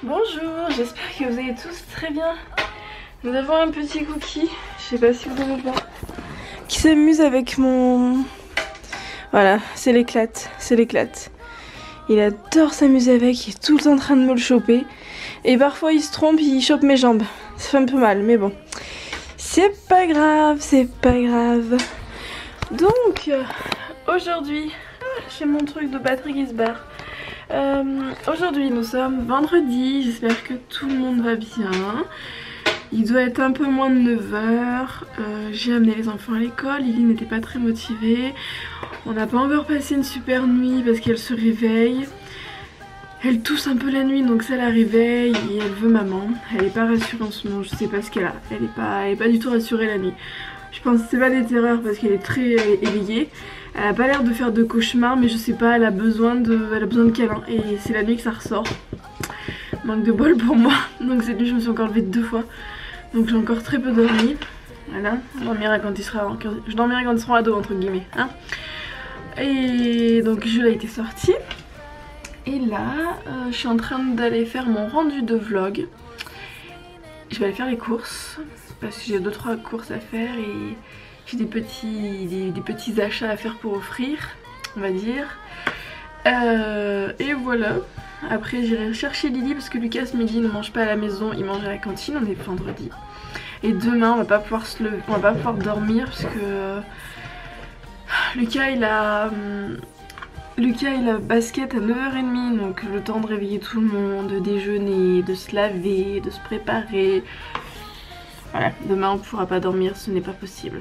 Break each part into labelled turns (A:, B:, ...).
A: Bonjour, j'espère que vous allez tous très bien. Nous avons un petit cookie, je sais pas si vous allez bien, qui s'amuse avec mon... Voilà, c'est l'éclate. Il adore s'amuser avec, il est tout le temps en train de me le choper. Et parfois il se trompe, il chope mes jambes. Ça fait un peu mal, mais bon. C'est pas grave. Donc, aujourd'hui, j'ai mon truc de batterie qui se barre. Aujourd'hui nous sommes vendredi, j'espère que tout le monde va bien. Il doit être un peu moins de 9h, j'ai amené les enfants à l'école, Lily n'était pas très motivée. On n'a pas encore passé une super nuit parce qu'elle se réveille. Elle tousse un peu la nuit donc ça la réveille et elle veut maman. Elle est pas rassurée en ce moment, je sais pas ce qu'elle a. Elle est pas du tout rassurée la nuit. Je pense que c'est pas des terreurs parce qu'elle est très éveillée. Elle a pas l'air de faire de cauchemars mais je sais pas, elle a besoin de câlins et c'est la nuit que ça ressort. Manque de bol pour moi. Donc cette nuit je me suis encore levée 2 fois. Donc j'ai encore très peu dormi. Voilà, je dormirai quand ils seront ados entre guillemets. Hein. Et donc Jules a été sorti. Et là, je suis en train d'aller faire mon rendu de vlog. Je vais aller faire les courses parce que j'ai 2-3 courses à faire et j'ai des petits achats à faire pour offrir, on va dire. Et voilà. Après j'irai chercher Lily parce que Lucas ce midi ne mange pas à la maison, il mange à la cantine, on est vendredi. Et demain on va pas pouvoir se lever, on va pas pouvoir dormir parce que Lucas il a basket à 9h30, donc le temps de réveiller tout le monde, de déjeuner, de se laver, de se préparer. Voilà, demain on pourra pas dormir, ce n'est pas possible.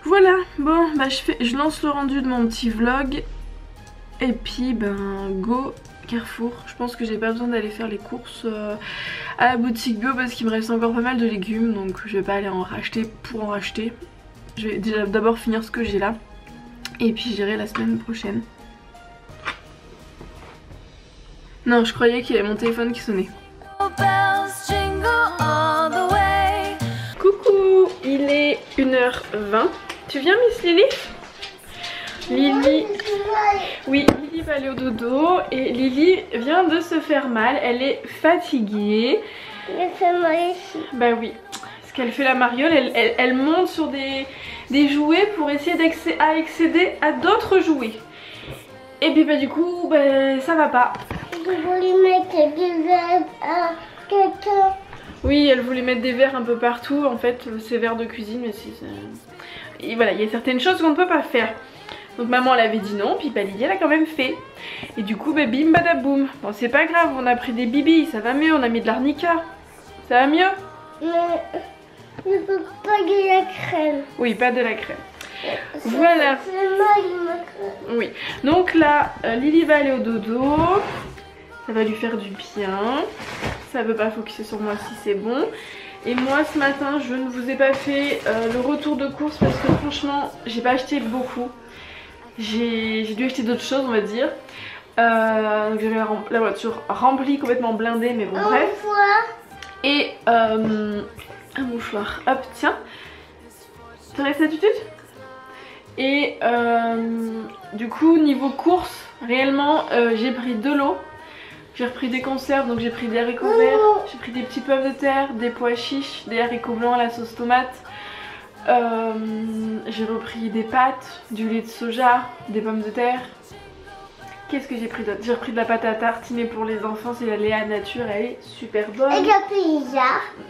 A: Voilà, bon bah je lance le rendu de mon petit vlog. Et puis ben go Carrefour. Je pense que j'ai pas besoin d'aller faire les courses à la boutique bio parce qu'il me reste encore pas mal de légumes, donc je vais pas aller en racheter pour en racheter. Je vais déjà d'abord finir ce que j'ai là et puis j'irai la semaine prochaine. Non, je croyais qu'il y avait mon téléphone qui sonnait. Coucou, il est 1h20. Tu viens Miss Lily? Lily... Oui, Lily va aller au dodo et Lily vient de se faire mal, elle est fatiguée.
B: Elle fait mal ici.
A: Bah oui, parce qu'elle fait la mariole, elle monte sur des jouets pour essayer d'accéder à d'autres jouets. Et puis bah du coup, bah, ça va pas.
B: Je voulais mettre des verres à quelqu'un.
A: Oui, elle voulait mettre des verres un peu partout, en fait, ces verres de cuisine, mais c'est... Et voilà, il y a certaines choses qu'on ne peut pas faire. Donc maman elle avait dit non, puis bah, Lily elle a quand même fait. Et du coup bah, bim badaboum. Bon c'est pas grave, on a pris des bibis, ça va mieux, on a mis de l'arnica. Ça va mieux?
B: Mais je veux pas de la crème.
A: Oui, pas de la crème. Voilà.
B: C'est mal ma crème.
A: Oui, donc là Lily va aller au dodo. Ça va lui faire du bien. Ça veut pas focuser sur moi si c'est bon. Et moi ce matin je ne vous ai pas fait le retour de course parce que franchement j'ai pas acheté beaucoup. J'ai dû acheter d'autres choses on va dire. Donc j'avais la voiture remplie, complètement blindée, mais bon bref. Et un mouchoir, hop tiens. Tu restes d'habitude. Et du coup niveau course, réellement j'ai pris de l'eau. J'ai repris des conserves, donc j'ai pris des haricots verts, j'ai pris des petits pommes de terre, des pois chiches, des haricots blancs à la sauce tomate. J'ai repris des pâtes, du lait de soja, des pommes de terre. Qu'est-ce que j'ai pris d'autre? J'ai repris de la pâte à tartiner pour les enfants, c'est la Léa Nature, elle est super bonne.
B: Et la pizza?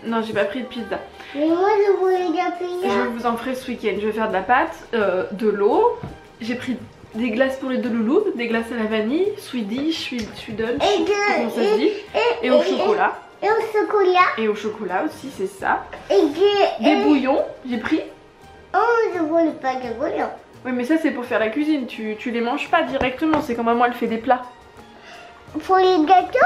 A: Non, j'ai pas pris de pizza.
B: Mais moi je voulais la pizza.
A: Je vous en ferai ce week-end. Je vais faire de la pâte, de l'eau. J'ai pris des glaces pour les deux loulous, des glaces à la vanille, Swedish, Sweden, comment ça se dit, et au chocolat.
B: Et au chocolat.
A: Et au chocolat aussi, c'est ça.
B: Et
A: des bouillons, j'ai pris.
B: Oh, je voulais pas de bouillon.
A: Oui, mais ça c'est pour faire la cuisine, tu les manges pas directement, c'est quand maman elle fait des plats.
B: Pour les gâteaux?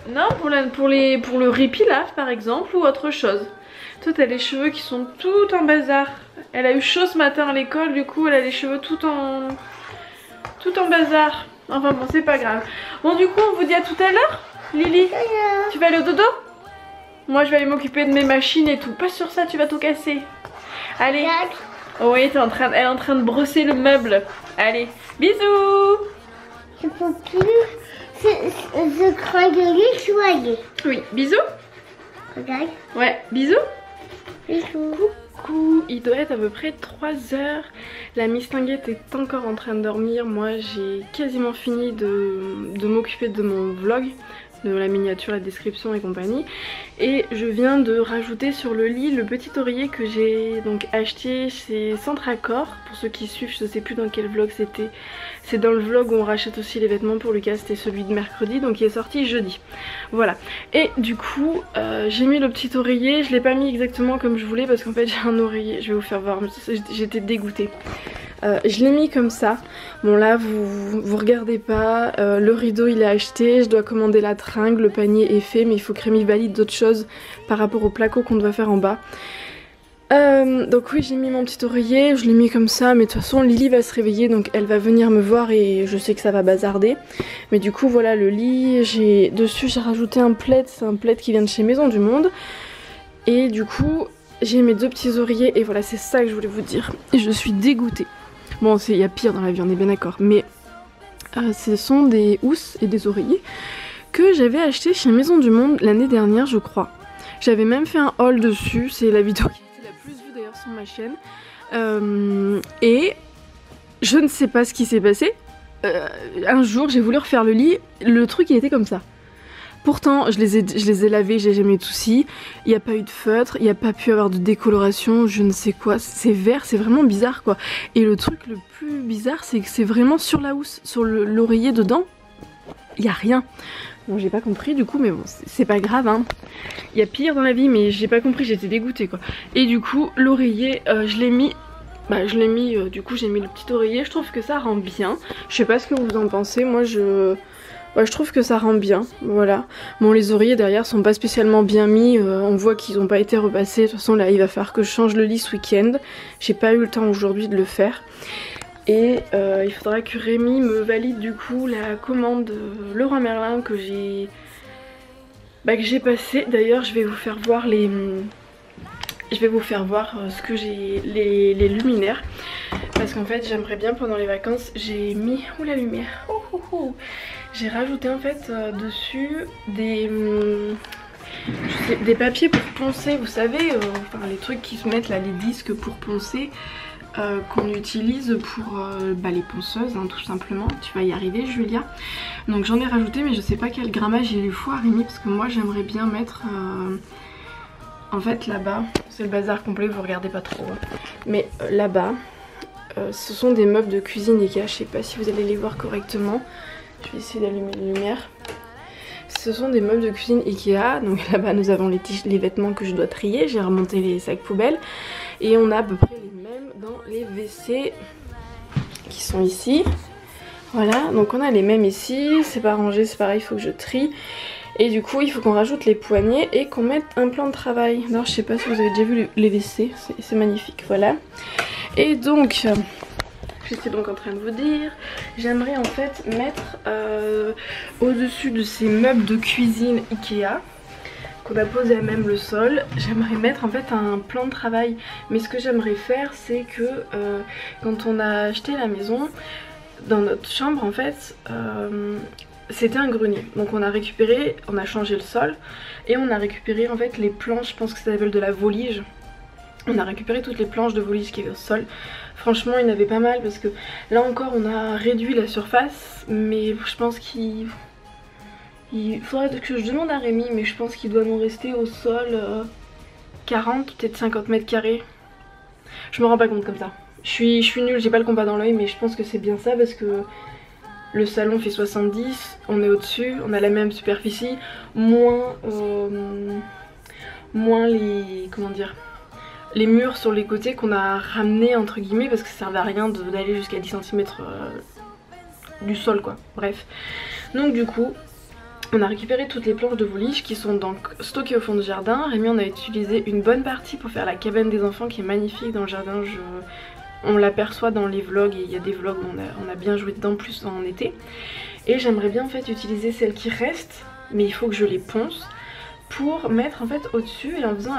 A: Non, pour le riz pilaf par exemple ou autre chose. Toi t'as les cheveux qui sont tout en bazar. Elle a eu chaud ce matin à l'école, du coup elle a les cheveux tout en bazar. Enfin bon, c'est pas grave. Bon, du coup on vous dit à tout à l'heure. Lily, tu vas aller au dodo? Moi je vais aller m'occuper de mes machines et tout. Pas sur ça, tu vas tout casser. Allez. Oui, elle est en train de brosser le meuble. Allez, bisous.
B: je peux plus. Je crains de les choyer.
A: Oui, bisous.
B: Regarde.
A: Ouais, bisous.
B: Bisous.
A: Coucou, il doit être à peu près 3 heures. La Miss Tinguette est encore en train de dormir. Moi j'ai quasiment fini de m'occuper de mon vlog, de la miniature, la description et compagnie. Et je viens de rajouter sur le lit le petit oreiller que j'ai donc acheté chez Centre Accor. Pour ceux qui suivent, je sais plus dans quel vlog c'était. C'est dans le vlog où on rachète aussi les vêtements pour Lucas, c'était celui de mercredi, donc il est sorti jeudi. Voilà. Et du coup, j'ai mis le petit oreiller. Je l'ai pas mis exactement comme je voulais parce qu'en fait j'ai un oreiller. Je vais vous faire voir, j'étais dégoûtée. Je l'ai mis comme ça. Bon là vous regardez pas, le rideau il est acheté, je dois commander la tringle, le panier est fait, mais il faut que Rémi valide d'autres choses par rapport au placo qu'on doit faire en bas. Donc oui, j'ai mis mon petit oreiller, je l'ai mis comme ça, mais de toute façon Lily va se réveiller, donc elle va venir me voir et je sais que ça va bazarder. Mais du coup voilà le lit, dessus j'ai rajouté un plaid, c'est un plaid qui vient de chez Maison du Monde. Et du coup j'ai mes 2 petits oreillers et voilà, c'est ça que je voulais vous dire. Et je suis dégoûtée. Bon, il y a pire dans la vie, on est bien d'accord, mais ce sont des housses et des oreillers que j'avais acheté chez Maison du Monde l'année dernière, je crois. J'avais même fait un haul dessus, c'est la vidéo qui était la plus vue d'ailleurs sur ma chaîne. Et je ne sais pas ce qui s'est passé. Un jour, j'ai voulu refaire le lit, le truc il était comme ça. Pourtant, je les ai lavés, j'ai jamais eu de soucis. Il n'y a pas eu de feutre, il n'y a pas pu avoir de décoloration, je ne sais quoi. C'est vert, c'est vraiment bizarre quoi. Et le truc le plus bizarre, c'est que c'est vraiment sur la housse, sur l'oreiller dedans, il n'y a rien. Bon, j'ai pas compris du coup, mais bon, c'est pas grave hein. Il y a pire dans la vie, mais j'ai pas compris, j'étais dégoûtée quoi. Et du coup, l'oreiller, je l'ai mis... du coup j'ai mis le petit oreiller, je trouve que ça rend bien. Je sais pas ce que vous en pensez, moi je trouve que ça rend bien, voilà. Bon les oreillers derrière sont pas spécialement bien mis, on voit qu'ils ont pas été repassés. De toute façon là il va falloir que je change le lit ce week-end. J'ai pas eu le temps aujourd'hui de le faire. Et il faudra que Rémi me valide du coup la commande Leroy Merlin que j'ai passée. D'ailleurs je vais vous faire voir ce que j'ai, les luminaires. Parce qu'en fait j'aimerais bien pendant les vacances, j'ai mis... Oh la lumière, j'ai rajouté en fait dessus des papiers pour poncer, vous savez, enfin les trucs qui se mettent là, les disques pour poncer, qu'on utilise pour les ponceuses hein, tout simplement. Tu vas y arriver Julia. Donc j'en ai rajouté, mais je sais pas quel grammage il lui faut à Rémi, parce que moi j'aimerais bien mettre... en fait là-bas, c'est le bazar complet, vous regardez pas trop. Hein. Mais là-bas, ce sont des meubles de cuisine Ikea, je sais pas si vous allez les voir correctement. Je vais essayer d'allumer la lumière. Ce sont des meubles de cuisine Ikea, donc là-bas nous avons les vêtements que je dois trier, j'ai remonté les sacs poubelles. Et on a à peu près les mêmes dans les WC qui sont ici. Voilà, donc on a les mêmes ici, c'est pas rangé, c'est pareil, il faut que je trie. Et du coup il faut qu'on rajoute les poignées et qu'on mette un plan de travail. Alors je sais pas si vous avez déjà vu les WC, c'est magnifique, voilà. Et donc, j'étais donc en train de vous dire, j'aimerais en fait mettre au-dessus de ces meubles de cuisine Ikea qu'on a posé à même le sol, j'aimerais mettre en fait un plan de travail. Mais ce que j'aimerais faire, c'est que quand on a acheté la maison, dans notre chambre en fait, c'était un grenier. Donc on a récupéré, on a changé le sol et on a récupéré en fait les planches, je pense que ça s'appelle de la volige. On a récupéré toutes les planches de volige qui étaient au sol. Franchement il y en avait pas mal parce que là encore on a réduit la surface, mais je pense qu'il faudrait que je demande à Rémi, mais je pense qu'il doit nous rester au sol 40, peut-être 50 mètres carrés. Je me rends pas compte comme ça. Je suis nulle, j'ai pas le compas dans l'œil, mais je pense que c'est bien ça parce que le salon fait 70, on est au-dessus, on a la même superficie, moins les... comment dire, les murs sur les côtés qu'on a ramenés entre guillemets parce que ça servait à rien d'aller jusqu'à 10 cm du sol quoi, bref. Donc du coup on a récupéré toutes les planches de volige qui sont donc stockées au fond du jardin. Rémi on a utilisé une bonne partie pour faire la cabane des enfants qui est magnifique dans le jardin. On l'aperçoit dans les vlogs et il y a des vlogs où on a bien joué dedans plus en été. Et j'aimerais bien en fait utiliser celles qui restent, mais il faut que je les ponce pour mettre en fait au-dessus et en faisant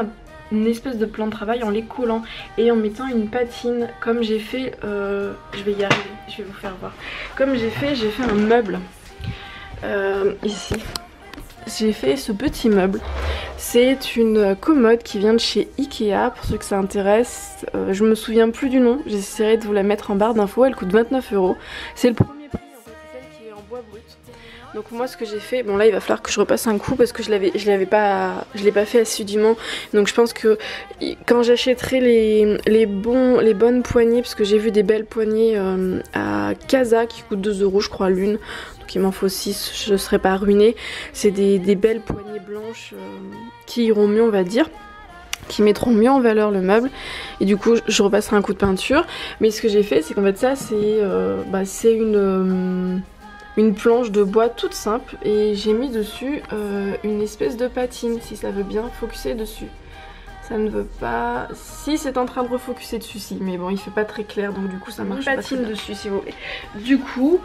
A: une espèce de plan de travail en les collant et en mettant une patine comme j'ai fait, je vais y arriver, je vais vous faire voir. Comme j'ai fait un meuble ici. J'ai fait ce petit meuble. C'est une commode qui vient de chez Ikea, pour ceux que ça intéresse. Je me souviens plus du nom, j'essaierai de vous la mettre en barre d'infos, elle coûte 29 €. C'est le premier prix en fait, c'est celle qui est en bois brut. Donc moi ce que j'ai fait, bon là il va falloir que je repasse un coup parce que je l'ai pas fait assidûment. Donc je pense que quand j'achèterai les bonnes poignées, parce que j'ai vu des belles poignées à Casa qui coûtent 2 € je crois l'une. Donc il m'en faut 6, je ne serai pas ruinée. C'est des belles poignées blanches qui iront mieux on va dire, qui mettront mieux en valeur le meuble, et du coup je repasserai un coup de peinture. Mais ce que j'ai fait c'est qu'en fait ça c'est une planche de bois toute simple et j'ai mis dessus une espèce de patine, si ça veut bien focuser dessus. Ça ne veut pas... Si, c'est en train de refocuser dessus, si, mais bon il fait pas très clair donc du coup ça marche pas. Une patine dessus si vous voulez. Du coup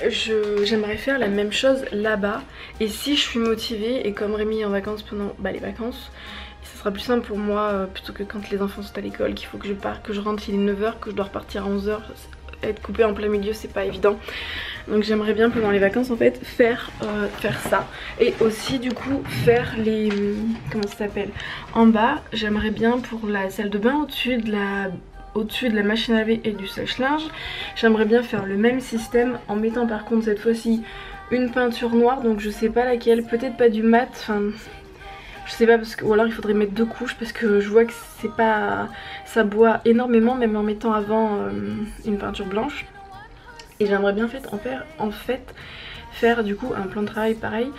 A: j'aimerais faire la même chose là-bas, et si je suis motivée et comme Rémi est en vacances pendant les vacances, ça sera plus simple pour moi plutôt que quand les enfants sont à l'école, qu'il faut que je parte, que je rentre, il est 9 h, que je dois repartir à 11 h, être coupée en plein milieu c'est pas évident. Donc j'aimerais bien pendant les vacances en fait faire ça, et aussi du coup faire les... comment ça s'appelle, en bas j'aimerais bien pour la salle de bain au-dessus de la machine à laver et du sèche-linge, j'aimerais bien faire le même système en mettant par contre cette fois-ci une peinture noire, donc je sais pas laquelle, peut-être pas du mat, enfin je sais pas, parce que, ou alors il faudrait mettre 2 couches parce que je vois que c'est pas, ça boit énormément même en mettant avant une peinture blanche. Et j'aimerais bien faire du coup un plan de travail pareil,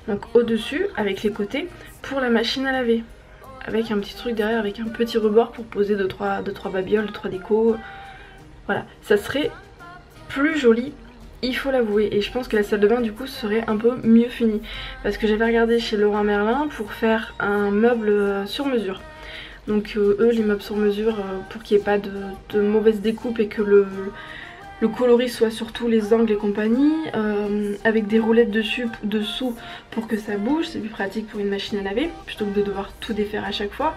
A: donc au dessus avec les côtés pour la machine à laver, avec un petit truc derrière avec un petit rebord pour poser 2-3 babioles, 2-3 décos. Voilà, ça serait plus joli, il faut l'avouer, et je pense que la salle de bain du coup serait un peu mieux finie, parce que j'avais regardé chez Leroy Merlin pour faire un meuble sur mesure. Donc eux les meubles sur mesure, pour qu'il n'y ait pas de mauvaise découpe et que le coloris soit sur tous les angles et compagnie, avec des roulettes dessous pour que ça bouge, c'est plus pratique pour une machine à laver plutôt que de devoir tout défaire à chaque fois.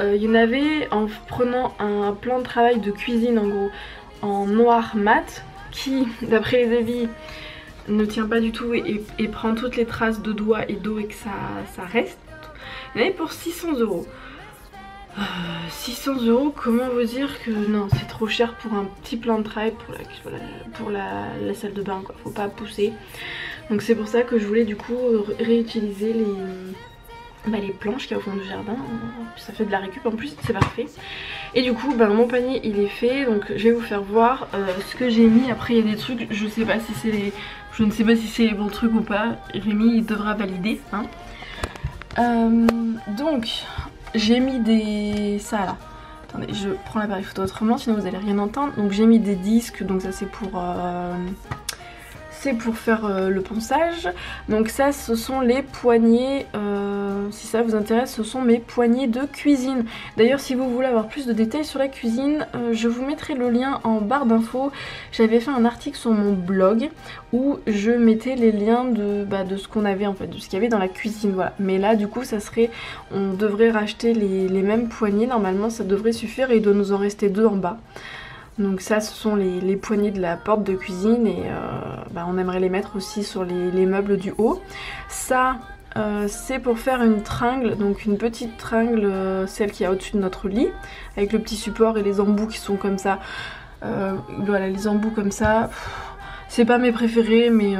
A: Il y en avait en prenant un plan de travail de cuisine en gros en noir mat, qui d'après les avis ne tient pas du tout et prend toutes les traces de doigts et d'eau et que ça reste. Il y en avait pour 600 €. 600 €, comment vous dire que non, c'est trop cher pour un petit plan de travail pour la salle de bain quoi, faut pas pousser. Donc c'est pour ça que je voulais du coup réutiliser les planches qu'il y a au fond du jardin, ça fait de la récup en plus, c'est parfait. Et du coup mon panier il est fait, donc je vais vous faire voir ce que j'ai mis. Après il y a des trucs, je ne sais pas si c'est les bons trucs ou pas, Rémi il devra valider hein. Donc j'ai mis ça là, attendez je prends l'appareil photo autrement sinon vous allez rien entendre. Donc j'ai mis des disques, donc ça c'est pour faire le ponçage. Donc ça ce sont les poignées, si ça vous intéresse, ce sont mes poignées de cuisine. D'ailleurs si vous voulez avoir plus de détails sur la cuisine, je vous mettrai le lien en barre d'infos. J'avais fait un article sur mon blog où je mettais les liens de ce qu'on avait en fait, de ce qu'il y avait dans la cuisine, voilà. Mais là du coup ça serait, on devrait racheter les mêmes poignées, normalement ça devrait suffire et il doit nous en rester 2 en bas. Donc ça ce sont les poignées de la porte de cuisine, et on aimerait les mettre aussi sur les meubles du haut. Ça c'est pour faire une tringle, donc une petite tringle, celle qui est au-dessus de notre lit, avec le petit support et les embouts qui sont comme ça. Voilà, les embouts comme ça, c'est pas mes préférés, mais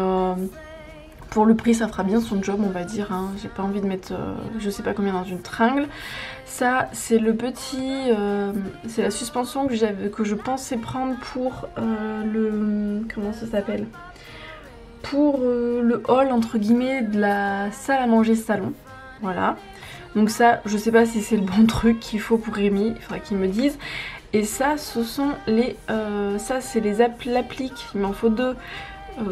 A: pour le prix ça fera bien son job on va dire hein. J'ai pas envie de mettre je sais pas combien dans une tringle. Ça c'est le petit, c'est la suspension que je pensais prendre pour comment ça s'appelle, pour le hall entre guillemets de la salle à manger salon. Voilà, donc ça je sais pas si c'est le bon truc qu'il faut pour Rémi, il faudra qu'il me dise. Et ça ce sont ça c'est les appliques, il m'en faut 2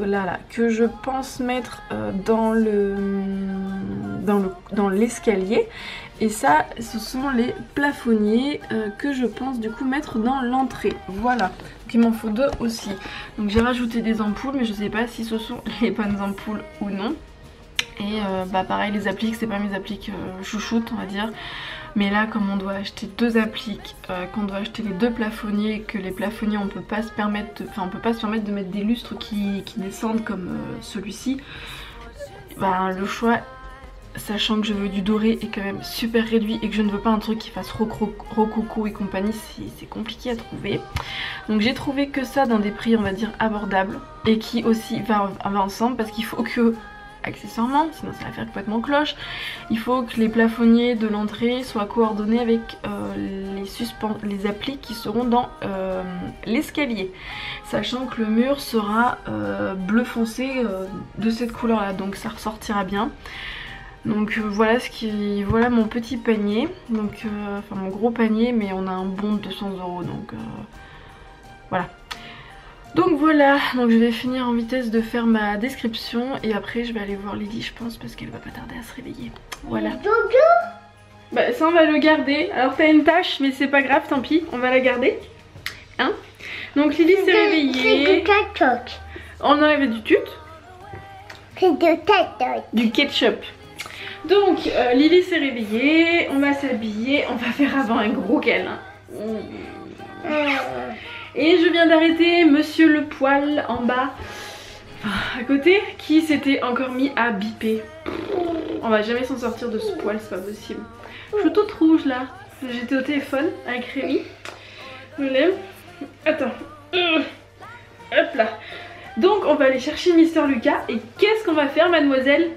A: là que je pense mettre dans l'escalier. Et ça ce sont les plafonniers que je pense du coup mettre dans l'entrée. Voilà, donc il m'en faut 2 aussi. Donc j'ai rajouté des ampoules mais je sais pas si ce sont les bonnes ampoules ou non. Et bah pareil, les appliques, c'est pas mes appliques chouchoutes, on va dire. Mais là, comme on doit acheter 2 appliques, qu'on doit acheter les 2 plafonniers, et que les plafonniers on peut pas se permettre de mettre des lustres qui descendent comme celui-ci, bah le choix, sachant que je veux du doré, est quand même super réduit et que je ne veux pas un truc qui fasse rococo et compagnie, c'est compliqué à trouver. Donc j'ai trouvé que ça dans des prix on va dire abordables et qui aussi va ensemble, parce qu'il faut que, accessoirement, sinon ça va faire complètement cloche, il faut que les plafonniers de l'entrée soient coordonnés avec les appliques qui seront dans l'escalier, sachant que le mur sera bleu foncé de cette couleur là, donc ça ressortira bien. Donc voilà voilà mon petit panier, donc enfin mon gros panier, mais on a un bon de 200 €, donc voilà. Donc voilà, donc je vais finir en vitesse de faire ma description et après je vais aller voir Lily, je pense, parce qu'elle va pas tarder à se réveiller. Voilà. Bah ça on va le garder. Alors t'as une tâche, mais c'est pas grave, tant pis, on va la garder. Hein? Donc Lily s'est réveillée. On enlève du tut. Du ketchup. Donc Lily s'est réveillée, on va s'habiller, on va faire avant un gros câlin. Et je viens d'arrêter monsieur le poil en bas à côté qui s'était encore mis à biper. On va jamais s'en sortir de ce poil, c'est pas possible. Je suis toute rouge là. J'étais au téléphone avec Rémi. Voilà. Attends. Hop là. Donc on va aller chercher Mister Lucas. Et qu'est-ce qu'on va faire, mademoiselle?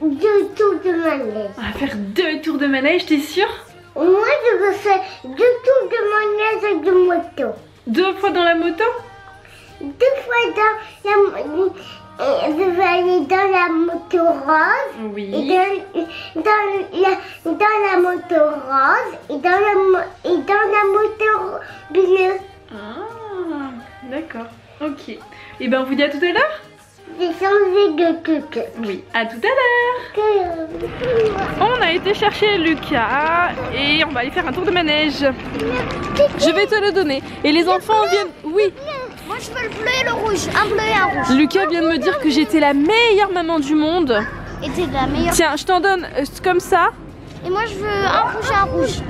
B: 2 tours de manège.
A: On va faire 2 tours de manège, t'es sûre?
B: Moi je veux faire 2 tours de manège avec de moto.
A: 2 fois dans la moto?
B: 2 fois dans la moto. Je vais aller dans la moto rose.
A: Oui.
B: Et dans la moto rose. Et dans la moto bleue.
A: Ah, d'accord. Ok. Et ben on vous dit à tout à l'heure?
B: J'ai changé de truc.
A: Oui, à tout à l'heure. On a été chercher Lucas et on va aller faire un tour de manège. Je vais te le donner. Et les enfants viennent... Oui.
B: Moi je veux le bleu et le rouge. Un bleu et un rouge.
A: Lucas vient de me dire que j'étais la meilleure maman du monde.
B: Et t'es la meilleure.
A: Tiens, je t'en donne comme ça.
B: Et moi je veux un rouge et un rouge.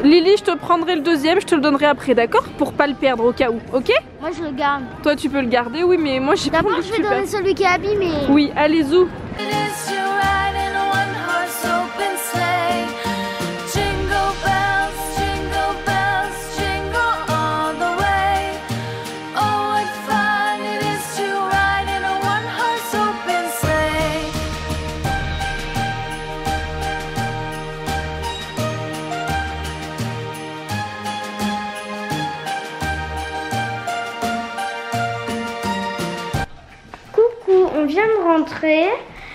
A: Lily, je te prendrai le deuxième, je te le donnerai après, d'accord? Pour pas le perdre au cas où, ok?
B: Moi je le garde.
A: Toi tu peux le garder, oui, mais moi j'ai pas envie
B: D'abord
A: que
B: je vais
A: tu
B: donner
A: perdes.
B: celui qui est abîmé.
A: Oui, allez zou.
B: On vient de rentrer,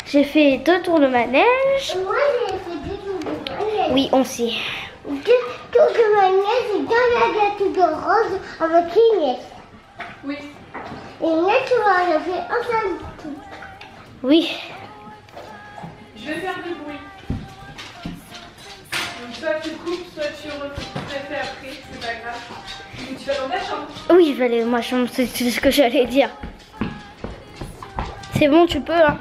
B: j'ai fait 2 tours de manège. Moi j'ai fait 2 tours de manège. Oui, on sait. 2 tours de manège et dans la gâteau de rose avec Inès.
A: Oui.
B: Et Inès, tu vas le faire un seul tour. Oui.
A: Je vais faire du bruit. Donc soit tu coupes, soit tu refais après, c'est pas grave. Et tu vas dans ta chambre.
B: Oui, je vais aller dans ma chambre, c'est ce que j'allais dire. C'est bon, tu peux hein.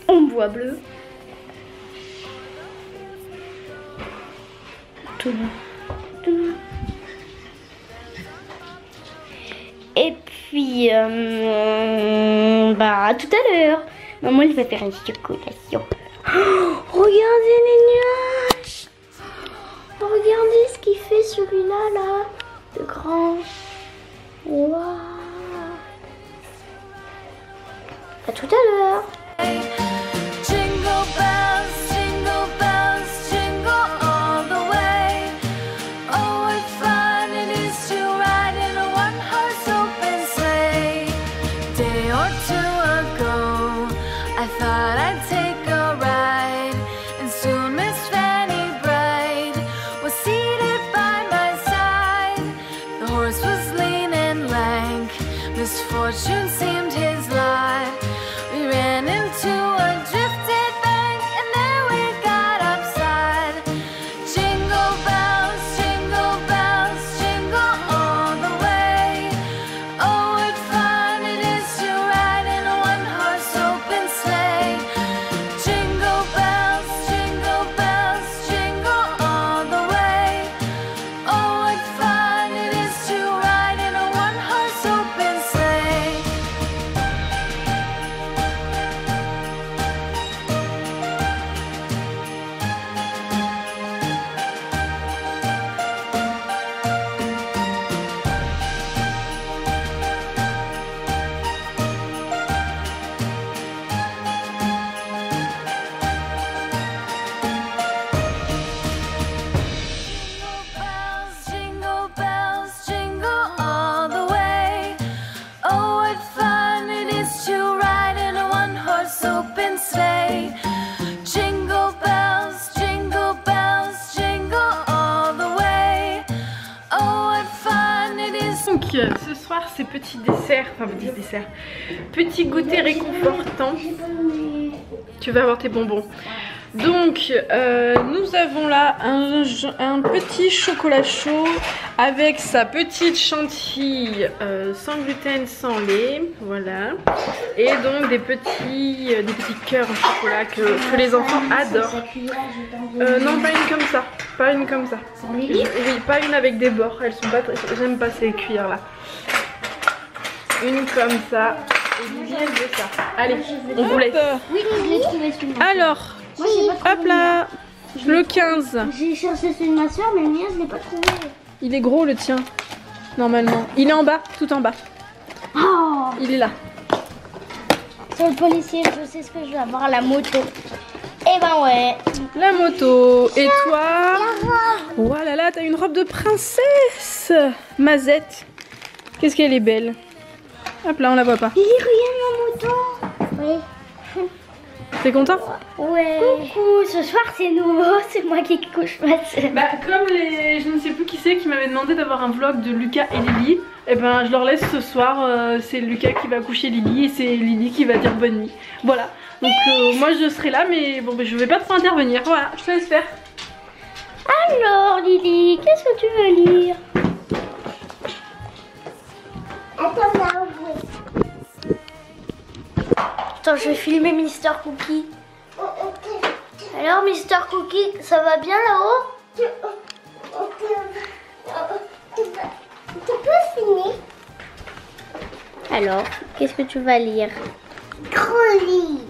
B: On boit bleu. Tout. Et puis, bah à tout à l'heure. Maman, elle va faire une circulation. Oh, regardez les nuages. Regardez ce qu'il fait celui-là là. De grand. Waouh. À tout à l'heure.
C: Misfortune seemed his lot. We ran into a
A: ce soir c'est petit dessert, enfin petit dessert, petit goûter réconfortant. Tu vas avoir tes bonbons. Donc nous avons là un petit chocolat chaud avec sa petite chantilly sans gluten, sans lait, voilà. Et donc des petits cœurs en chocolat que les enfants adorent. Non, pas une comme ça, pas une comme ça. Oui, pas une avec des bords, elles sont pas très... J'aime pas ces cuillères là. Une comme ça. Et Lily elle veut ça. Allez, on vous laisse.
B: Oui, je l'ai trouvé celui-là.
A: Alors,
B: moi, j'ai pas trouvé
A: hop là, le 15.
B: J'ai cherché celui de ma soeur, mais le mien, je l'ai pas trouvé.
A: Il est gros le tien, normalement. Il est en bas, tout en bas.
B: Oh,
A: Il est là.
B: sur le policier, je sais ce que je vais avoir, la moto. Eh ben ouais.
A: La moto. Et toi? Oh là là, t'as une robe de princesse. Mazette. Qu'est-ce qu'elle est belle. Hop là, on la voit pas.
B: Lily, regarde ma moto. Oui.
A: T'es content?
B: Ouais. Coucou, ce soir c'est nouveau, c'est moi qui couche ma soeur.
A: Bah comme je ne sais plus qui c'est qui m'avait demandé d'avoir un vlog de Lucas et Lily, et ben je leur laisse ce soir, c'est Lucas qui va coucher Lily et c'est Lily qui va dire bonne nuit. Voilà, donc moi je serai là mais bon je vais pas trop intervenir, voilà, je te laisse faire.
B: Alors Lily, qu'est-ce que tu veux lire? Attends, là, attends, je vais filmer Mister Cookie. Alors Mister Cookie, ça va bien là-haut? Tu peux finir? Alors, qu'est-ce que tu vas lire? Grand livre.